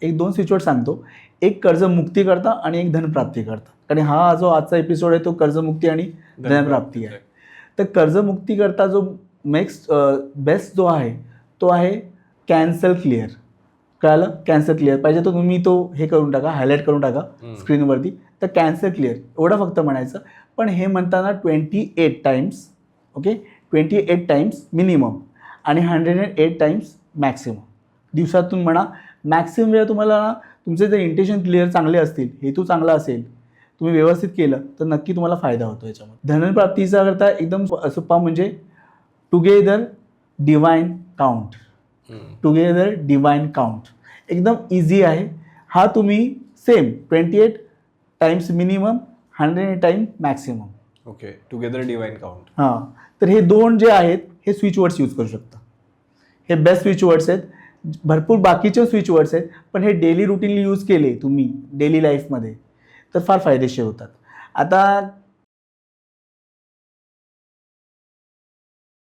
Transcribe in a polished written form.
एक 2 switch word सांगतो. एक कर्जमुक्ती करता आणि एक धनप्राप्ती करता. कारण हा जो आजचा एपिसोड आहे तो कर्जमुक्ती आणि धनप्राप्ती आहे. तर कर्जमुक्ती करता जो नेक्स्ट बेस्ट जो आहे तो आहे कॅन्सल क्लिअर. कळालं? कॅन्सल क्लिअर पाहिजे तर तुम्ही तो हे करून टाका, हायलाईट करून टाका स्क्रीनवरती. तर कॅन्सल क्लिअर एवढं फक्त म्हणायचं. पण हे म्हणताना 28 टाइम्स, ओके, 28 टाइम्स मिनिमम आणि 108 टाइम्स मॅक्सिमम. दिवसातून म्हणा. मॅक्सिमम वेळ तुम्हाला ना तुमचे जर इंटेन्शन क्लिअर चांगले असतील, हेतू चांगला असेल, तुम्ही व्यवस्थित केलं तर नक्की तुम्हाला फायदा होतो याच्यामध्ये. धनप्राप्तीचा करता एकदम सोपा म्हणजे together divine count. Together divine count एकदम इझी आहे. हा तुम्ही same 28 times minimum, 100 time maximum. Okay, together divine count. हां, तर हे 2 जे आहेत हे स्विच वर्ड्स यूज करू शकता. हे बेस्ट स्विच वर्ड्स आहेत. भरपूर बाकीचे स्विच वर्ड्स आहेत, पण हे डेली रुटीनली यूज केले तुम्ही डेली लाईफमध्ये तर फार फायदेशीर होतात. आता